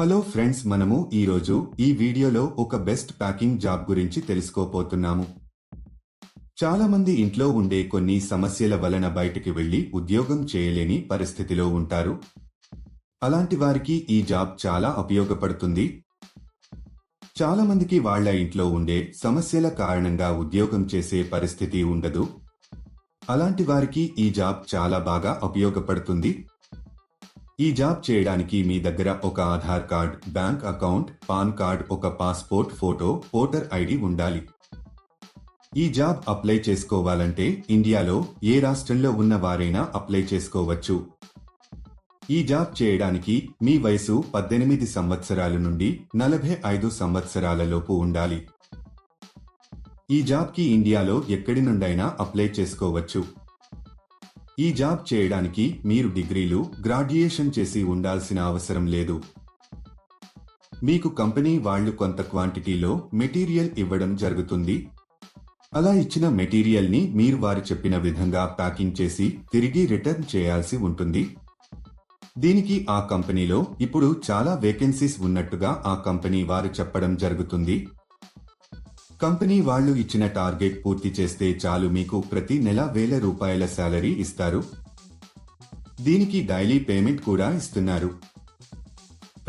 Hello friends, మనము ఈరోజు ఈ వీడియోలో ఒక బెస్ట్ ప్యాకింగ్ జాబ్ గురించి తెలుసుకోపోతున్నాము. చాలా మంది ఇంట్లో ఉండే కొన్ని సమస్యల వలన బయటికి వెళ్లి ఉద్యోగం చేయలేని పరిస్థితిలో ఉంటారు. అలాంటి వారికి ఈ జాబ్ చాలా ఉపయోగపడుతుంది. చాలా మందికి వాళ్ళ ఇంట్లో ఉండే సమస్యల కారణంగా ఉద్యోగం చేసే పరిస్థితి ఉండదు. అలాంటి వారికి ఈ జాబ్ చాలా బాగా ఉపయోగపడుతుంది. ఈ జాబ్ చేయడానికి మీ దగ్గర ఒక Aadhaar card, bank account, pan card, ఒక పాస్పోర్ట్ ఫోటో, ఓటర్ ఐడి ఉండాలి. ఈ జాబ్ అప్లై చేసుకోవాలంటే ఇండియాలో ఏ రాష్ట్రంలో ఉన్న వారైనా అప్లై చేసుకోవచ్చు. ఈ జాబ్ చేయడానికి మీ వయసు 18 సంవత్సరాల నుండి 45 సంవత్సరాల లోపు ఉండాలి. ఈ జాబ్కి ఇండియాలో ఎక్కడి నుండైనా అప్లై చేసుకోవచ్చు. ఈ జాబ్ చేయడానికి మీరు డిగ్రీలు, గ్రాడ్యుయేషన్ చేసి ఉండాల్సిన అవసరం లేదు. మీకు కంపెనీ వాళ్ళు కొంత క్వాంటిటీలో మెటీరియల్ ఇవ్వడం జరుగుతుంది. అలా ఇచ్చిన మెటీరియల్ ని మీరు వారు చెప్పిన విధంగా ప్యాకింగ్ చేసి తిరిగి రిటర్న్ చేయాల్సి ఉంటుంది. దీనికి ఆ కంపెనీలో ఇప్పుడు చాలా వేకెన్సీస్ ఉన్నట్టుగా ఆ కంపెనీ వారు చెప్పడం జరుగుతుంది. కంపెనీ వాళ్ళు ఇచ్చిన టార్గెట్ పూర్తి చేస్తే చాలు మీకు ప్రతి నెల ₹1000 శాలరీ ఇస్తారు. దీనికి డైలీ పేమెంట్ కూడా ఇస్తున్నారు.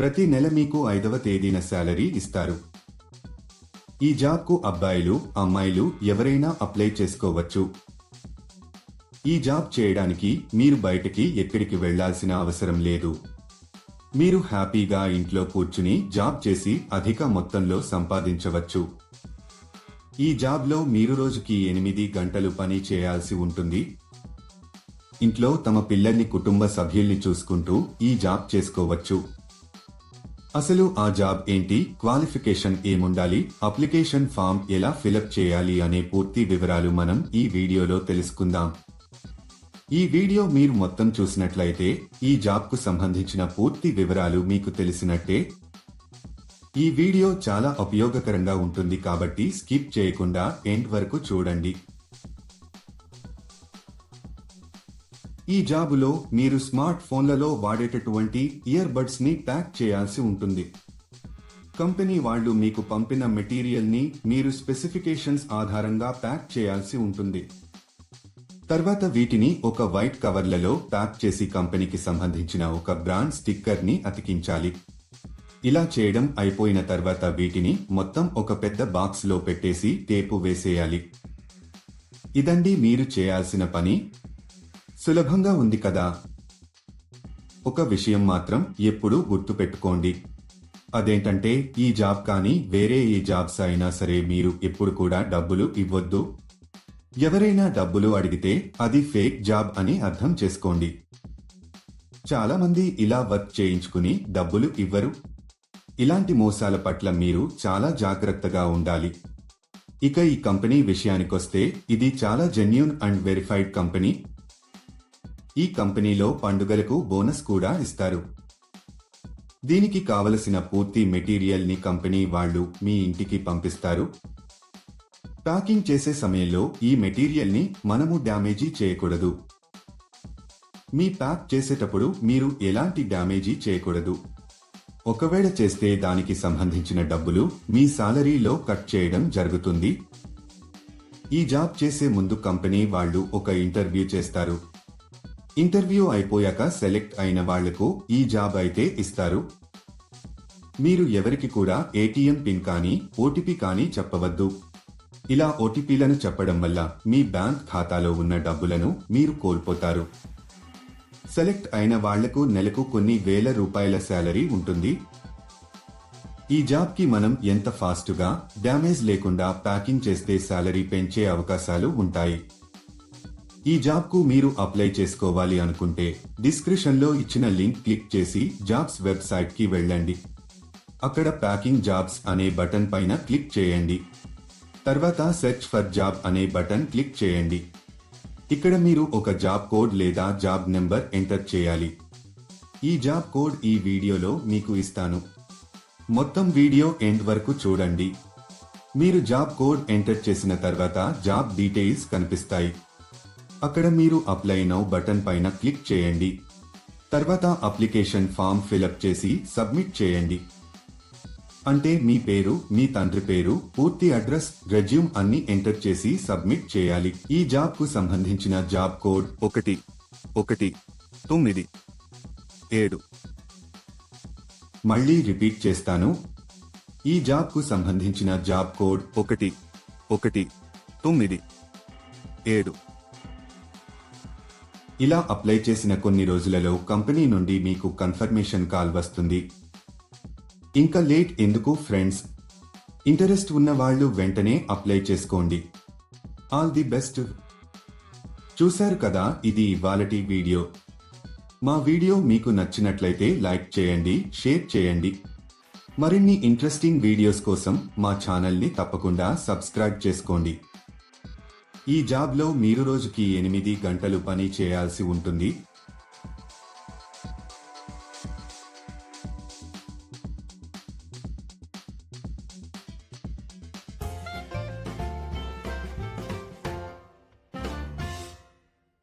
ప్రతి నెల మీకు 5వ తేదీన శాలరీ ఇస్తారు. ఈ జాబ్కు అబ్బాయిలు, అమ్మాయిలు ఎవరైనా అప్లై చేసుకోవచ్చు. ఈ జాబ్ చేయడానికి మీరు బయటికి ఎక్కడికి వెళ్లాల్సిన అవసరం లేదు. మీరు హ్యాపీగా ఇంట్లో కూర్చుని జాబ్ చేసి అధిక మొత్తంలో సంపాదించవచ్చు. ఈ జాబ్లో మీరు రోజుకి 8 గంటలు పని చేయాల్సి ఉంటుంది. ఇంట్లో తమ పిల్లల్ని, కుటుంబ సభ్యుల్ని చూసుకుంటూ ఈ జాబ్ చేసుకోవచ్చు. అసలు ఆ జాబ్ ఏంటి, క్వాలిఫికేషన్ ఏముండాలి, అప్లికేషన్ ఫామ్ ఎలా ఫిలప్ చేయాలి అనే పూర్తి వివరాలు మనం ఈ వీడియోలో తెలుసుకుందాం. ఈ వీడియో మీరు మొత్తం చూసినట్లయితే ఈ జాబ్కు సంబంధించిన పూర్తి వివరాలు మీకు తెలిసినట్టే. ఈ వీడియో చాలా ఉపయోగకరంగా ఉంటుంది కాబట్టి స్కిప్ చేయకుండా ఎండ్ వరకు చూడండి. ఈ జాబులో మీరు స్మార్ట్ ఫోన్లలో వాడేటటువంటి ఇయర్ బడ్స్ ని ప్యాక్ చేయాల్సి ఉంటుంది. కంపెనీ వాళ్ళు మీకు పంపిన మెటీరియల్ ని మీరు స్పెసిఫికేషన్స్ ఆధారంగా ప్యాక్ చేయాల్సి ఉంటుంది. తర్వాత వీటిని ఒక వైట్ కవర్లలో ప్యాక్ చేసి కంపెనీకి సంబంధించిన ఒక బ్రాండ్ స్టిక్కర్ ని అతికించాలి. ఇలా చేయడం అయిపోయిన తర్వాత వీటిని మొత్తం ఒక పెద్ద బాక్స్ లో పెట్టేసి టేపు వేసేయాలి. ఇదండి మీరు చేయాల్సిన పని. సులభంగా ఉంది కదా? ఒక విషయం మాత్రం ఎప్పుడూ గుర్తుపెట్టుకోండి. అదేంటంటే ఈ జాబ్ కానీ వేరే ఏ జాబ్స్ అయినా సరే మీరు ఎప్పుడు కూడా డబ్బులు ఇవ్వొద్దు. ఎవరైనా డబ్బులు అడిగితే అది ఫేక్ జాబ్ అని అర్థం చేసుకోండి. చాలా మంది ఇలా వర్క్ చేయించుకుని డబ్బులు ఇవ్వరు. ఇలాంటి మోసాల పట్ల మీరు చాలా జాగ్రత్తగా ఉండాలి. ఇక ఈ కంపెనీ విషయానికొస్తే ఇది చాలా జెన్యూన్ అండ్ వెరిఫైడ్ కంపెనీ. ఈ కంపెనీలో పండుగలకు బోనస్ కూడా ఇస్తారు. దీనికి కావలసిన పూర్తి మెటీరియల్ ని కంపెనీ వాళ్ళు మీ ఇంటికి పంపిస్తారు. ప్యాకింగ్ చేసే సమయంలో ఈ మెటీరియల్ ని మనము డ్యామేజీ చేయకూడదు. మీ ప్యాక్ చేసేటప్పుడు మీరు ఎలాంటి డ్యామేజీ చేయకూడదు. ఒకవేళ చేస్తే దానికి సంబంధించిన డబ్బులు మీ సాలరీలో కట్ చేయడం జరుగుతుంది. ఈ జాబ్ చేసే ముందు కంపెనీ వాళ్ళు ఒక ఇంటర్వ్యూ చేస్తారు. ఇంటర్వ్యూ అయిపోయాక సెలెక్ట్ అయిన వాళ్లకు ఈ జాబ్ అయితే ఇస్తారు. మీరు ఎవరికి కూడా ఏటీఎం పిన్ కానీ ఓటీపీ కానీ చెప్పవద్దు. ఇలా ఓటీపీలను చెప్పడం వల్ల మీ బ్యాంక్ ఖాతాలో ఉన్న డబ్బులను మీరు కోల్పోతారు. సెలెక్ట్ అయిన వాళ్లకు నెలకు కొన్ని ₹1000 శాలరీ ఉంటుంది. ఈ జాబ్కి మనం ఎంత ఫాస్ట్గా, డ్యామేజ్ లేకుండా ప్యాకింగ్ చేస్తే శాలరీ పెంచే అవకాశాలు ఉంటాయి. ఈ జాబ్కు మీరు అప్లై చేసుకోవాలి అనుకుంటే డిస్క్రిప్షన్లో ఇచ్చిన లింక్ క్లిక్ చేసి జాబ్స్ వెబ్సైట్కి వెళ్ళండి. అక్కడ ప్యాకింగ్ జాబ్స్ అనే బటన్ పైన క్లిక్ చేయండి. తర్వాత సెర్చ్ ఫర్ జాబ్ అనే బటన్ క్లిక్ చేయండి. ఇక్కడ మీరు ఒక జాబ్ కోడ్ లేదా జాబ్ నెంబర్ ఎంటర్ చేయాలి. ఈ జాబ్ కోడ్ ఈ వీడియోలో మీకు ఇస్తాను. మొత్తం వీడియో ఎండ్ వరకు చూడండి. మీరు జాబ్ కోడ్ ఎంటర్ చేసిన తర్వాత జాబ్ డీటెయిల్స్ కనిపిస్తాయి. అక్కడ మీరు అప్లై నౌ బటన్ పైన క్లిక్ చేయండి. తర్వాత అప్లికేషన్ ఫామ్ ఫిలప్ చేసి సబ్మిట్ చేయండి. అంటే మీ పేరు, మీ తండ్రి పేరు, పూర్తి అడ్రస్, రెజ్యూమ్ అన్ని ఎంటర్ చేసి సబ్మిట్ చేయాలి. ఈ జాబ్ కు సంబంధించిన జాబ్ కోడ్ 1197. మళ్ళీ రిపీట్ చేస్తాను. ఈ జాబ్ కు సంబంధించిన జాబ్ కోడ్ 1197. ఇలా అప్లై చేసిన కొన్ని రోజులలో కంపెనీ నుండి మీకు కన్ఫర్మేషన్ కాల్ వస్తుంది. ఇంకా లేట్ ఎందుకు ఫ్రెండ్స్? ఇంటరెస్ట్ ఉన్న వాళ్ళు వెంటనే అప్లై చేసుకోండి. All the best. చూశారు కదా, ఇది ఇవాళటి వీడియో. మా వీడియో మీకు నచ్చినట్లయితే లైక్ చేయండి, షేర్ చేయండి. మరిన్ని ఇంట్రెస్టింగ్ వీడియోస్ కోసం మా ఛానల్ని తప్పకుండా సబ్స్క్రైబ్ చేసుకోండి. ఈ జాబ్లో మీరు రోజుకి 8 గంటలు పని చేయాల్సి ఉంటుంది.